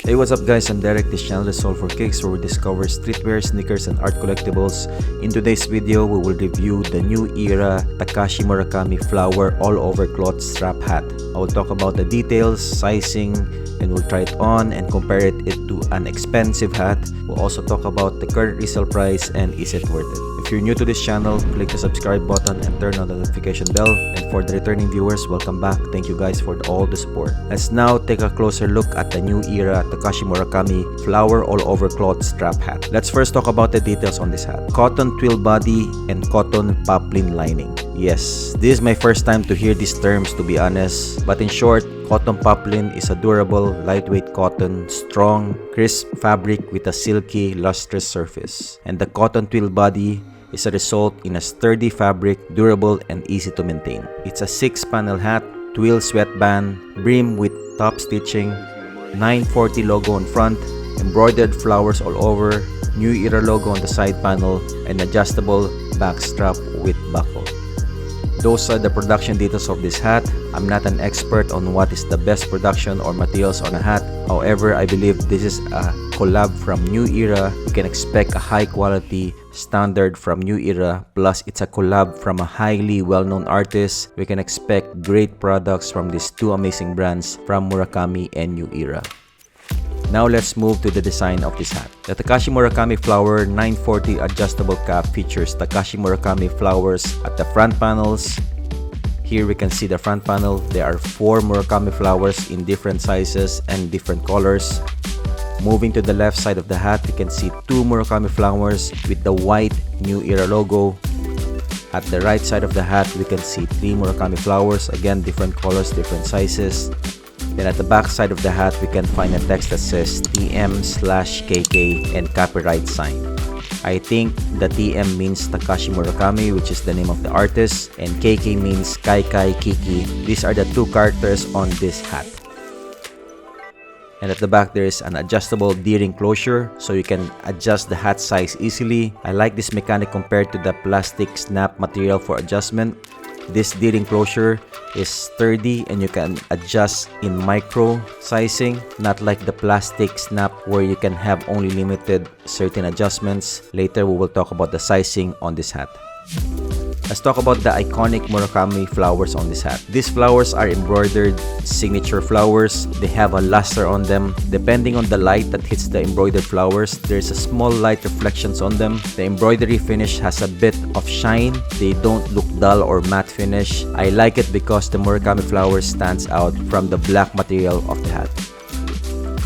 Hey, what's up guys, I'm Derek. This channel is all for kicks, where we discover streetwear, sneakers, and art collectibles. In today's video, we will review the new era Takashi Murakami Flower All-Over Cloth Strap Hat. I will talk about the details, sizing, and we'll try it on and compare it to an expensive hat. We'll also talk about the current resale price and is it worth it. If you're new to this channel, click the subscribe button and turn on the notification bell. And for the returning viewers, welcome back. Thank you guys for all the support. Let's now take a closer look at the new era Takashi Murakami Flower All-Over Cloth Strap Hat. Let's first talk about the details on this hat. Cotton twill body and cotton poplin lining. Yes, this is my first time to hear these terms, to be honest. But in short, cotton poplin is a durable, lightweight cotton, strong, crisp fabric with a silky, lustrous surface. And the cotton twill body is a result in a sturdy fabric, durable and easy to maintain. It's a 6-panel hat, twill sweatband, brim with top stitching, 940 logo on front, embroidered flowers all over, new era logo on the side panel, and adjustable back strap with buckle. Those are the production details of this hat. I'm not an expert on what is the best production or materials on a hat. However, I believe this is a collab from New Era. You can expect a high quality standard from New Era, plus it's a collab from a highly well-known artist. We can expect great products from these two amazing brands from Murakami and New Era. Now let's move to the design of this hat. The Takashi Murakami Flower 940 adjustable cap features Takashi Murakami flowers at the front panels. Here we can see the front panel. There are 4 Murakami flowers in different sizes and different colors. Moving to the left side of the hat, we can see 2 Murakami flowers with the white New Era logo. At the right side of the hat, we can see 3 Murakami flowers, again different colors, different sizes. Then at the back side of the hat, we can find a text that says TM/KK and copyright sign. I think the TM means Takashi Murakami, which is the name of the artist, and KK means Kai Kiki. These are the 2 characters on this hat. And at the back, there is an adjustable D-ring closure, so you can adjust the hat size easily. I like this mechanic compared to the plastic snap material for adjustment. This D-ring closure is sturdy and you can adjust in micro sizing, not like the plastic snap where you can have only limited certain adjustments. Later, we will talk about the sizing on this hat. Let's talk about the iconic Murakami flowers on this hat. These flowers are embroidered signature flowers. They have a luster on them. Depending on the light that hits the embroidered flowers, there's a small light reflections on them. The embroidery finish has a bit of shine. They don't look dull or matte finish. I like it because the Murakami flower stands out from the black material of the hat.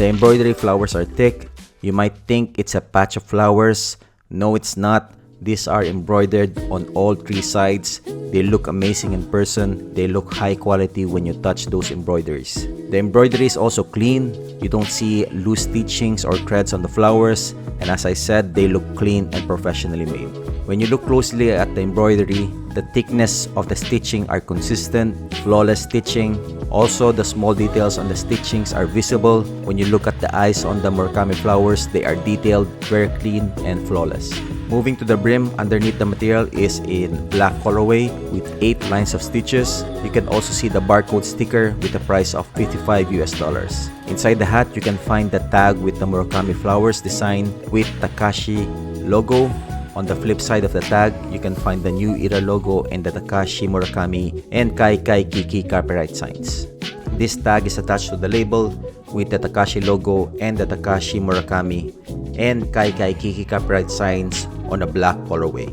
The embroidery flowers are thick. You might think it's a patch of flowers. No, it's not. These are embroidered on all 3 sides. They look amazing in person. They look high quality when you touch those embroideries. The embroidery is also clean. You don't see loose stitchings or threads on the flowers. And as I said, they look clean and professionally made. When you look closely at the embroidery, the thickness of the stitching are consistent, flawless stitching. Also, the small details on the stitchings are visible. When you look at the eyes on the Murakami flowers, they are detailed, very clean and flawless. Moving to the brim, underneath the material is in black colorway with 8 lines of stitches. You can also see the barcode sticker with a price of $55 US. Inside the hat, you can find the tag with the Murakami flowers design with Takashi logo. On the flip side of the tag, you can find the New Era logo and the Takashi Murakami and Kai Kiki copyright signs. This tag is attached to the label with the Takashi logo and the Takashi Murakami and Kai Kiki copyright signs on a black colorway.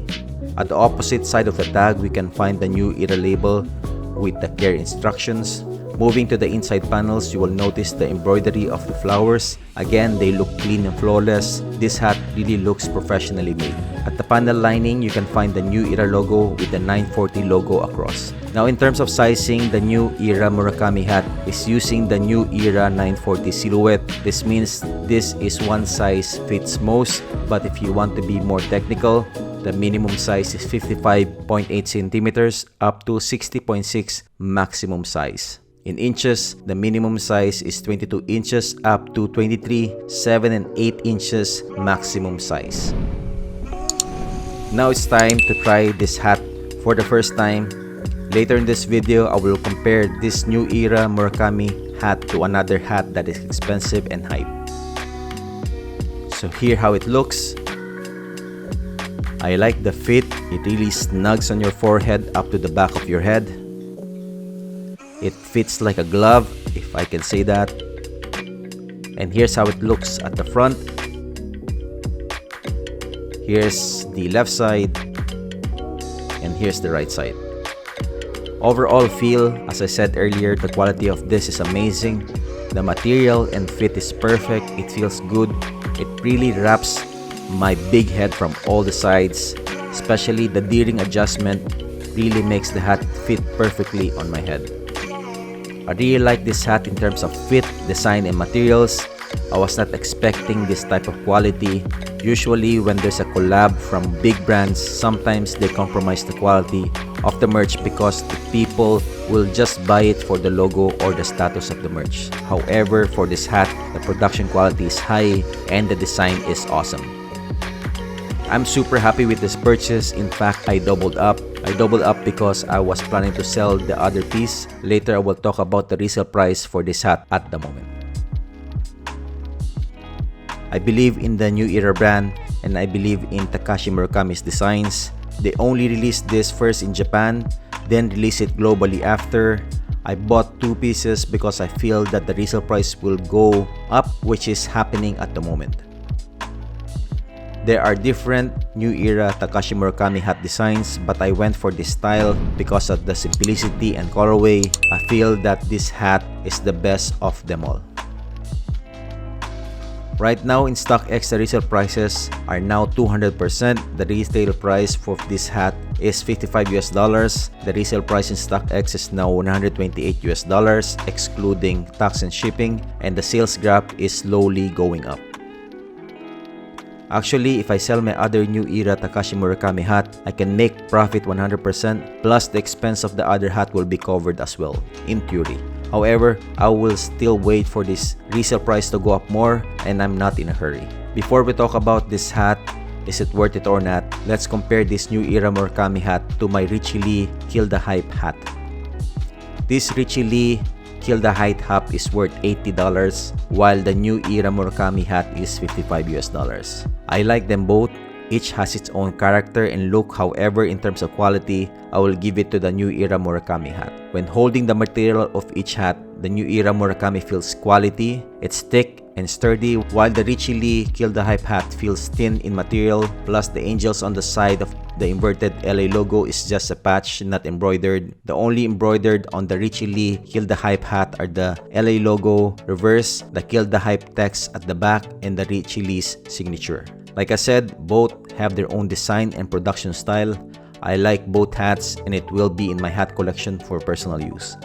At the opposite side of the tag, we can find the New Era label with the care instructions. Moving to the inside panels, you will notice the embroidery of the flowers. Again, they look clean and flawless. This hat really looks professionally made. At the panel lining, you can find the New Era logo with the 940 logo across. Now in terms of sizing, the New Era Murakami hat is using the New Era 940 silhouette. This means this is one size fits most, but if you want to be more technical, the minimum size is 55.8 centimeters up to 60.6 maximum size. In inches, the minimum size is 22 inches up to 23, 7 and 8 inches maximum size. Now it's time to try this hat for the first time. Later in this video, I will compare this New Era Murakami hat to another hat that is expensive and hype. So here how it looks. I like the fit. It really snugs on your forehead up to the back of your head. It fits like a glove, if I can say that. And here's how it looks at the front. Here's the left side. And here's the right side. Overall feel, as I said earlier, the quality of this is amazing. The material and fit is perfect. It feels good. It really wraps my big head from all the sides, especially the D-ring adjustment really makes the hat fit perfectly on my head. I really like this hat in terms of fit, design, and materials. I was not expecting this type of quality. Usually when there's a collab from big brands, sometimes they compromise the quality of the merch because the people will just buy it for the logo or the status of the merch. However, for this hat, the production quality is high and the design is awesome. I'm super happy with this purchase. In fact, I doubled up. I doubled up because I was planning to sell the other piece. Later, I will talk about the resale price for this hat at the moment. I believe in the New Era brand and I believe in Takashi Murakami's designs. They only released this first in Japan, then release it globally after. I bought 2 pieces because I feel that the resale price will go up, which is happening at the moment. There are different New Era Takashi Murakami hat designs, but I went for this style because of the simplicity and colorway. I feel that this hat is the best of them all. Right now in StockX, the resale prices are now 200%. The retail price for this hat is $55 US. The resale price in StockX is now $128 US, excluding tax and shipping, and the sales graph is slowly going up. Actually, if I sell my other New Era Takashi Murakami hat, I can make profit 100%, plus the expense of the other hat will be covered as well, in theory. However, I will still wait for this resale price to go up more, and I'm not in a hurry. Before we talk about this hat, is it worth it or not, let's compare this New Era Murakami hat to my Richie Lee Kill the Hype hat. This Richie Lee Kill the Hype hat is worth $80, while the New Era Murakami hat is $55 US. I like them both. Each has its own character and look. However, in terms of quality, I will give it to the New Era Murakami hat. When holding the material of each hat, the New Era Murakami feels quality. It's thick and sturdy, while the Richie Lee Kill the Hype hat feels thin in material, plus the angels on the side of the inverted LA logo is just a patch, not embroidered. The only embroidered on the Richie Lee Kill the Hype hat are the LA logo, reverse, the Kill the Hype text at the back, and the Richie Lee's signature. Like I said, both have their own design and production style. I like both hats and it will be in my hat collection for personal use.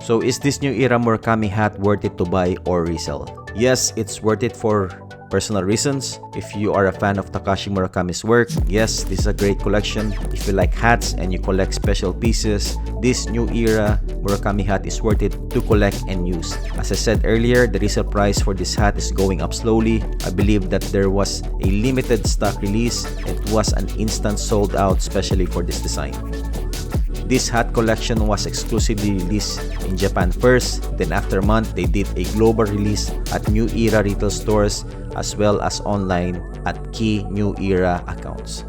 So is this New Era Murakami hat worth it to buy or resell? Yes, it's worth it for personal reasons. If you are a fan of Takashi Murakami's work, yes, this is a great collection. If you like hats and you collect special pieces, this New Era Murakami hat is worth it to collect and use. As I said earlier, the resale price for this hat is going up slowly. I believe that there was a limited stock release. It was an instant sold out, especially for this design. This hat collection was exclusively released in Japan first, then after a month they did a global release at New Era retail stores as well as online at key New Era accounts.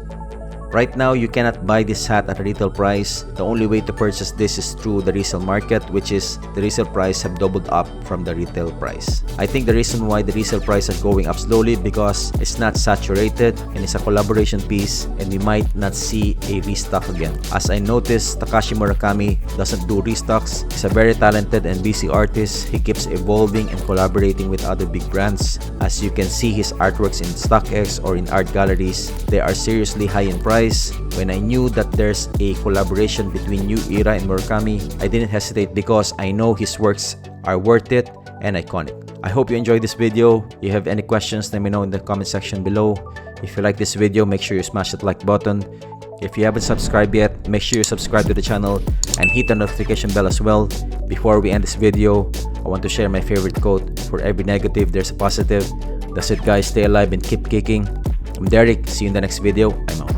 Right now, you cannot buy this hat at a retail price. The only way to purchase this is through the resale market, which is the resale price have doubled up from the retail price. I think the reason why the resale price is going up slowly because it's not saturated and it's a collaboration piece and we might not see a restock again. As I noticed, Takashi Murakami doesn't do restocks. He's a very talented and busy artist. He keeps evolving and collaborating with other big brands. As you can see his artworks in StockX or in art galleries, they are seriously high in price. When I knew that there's a collaboration between New Era and Murakami, I didn't hesitate because I know his works are worth it and iconic. I hope you enjoyed this video. If you have any questions, let me know in the comment section below. If you like this video, make sure you smash that like button. If you haven't subscribed yet, make sure you subscribe to the channel and hit the notification bell as well. Before we end this video, I want to share my favorite quote. For every negative, there's a positive. That's it guys, stay alive and keep kicking. I'm Derek, see you in the next video. I'm out.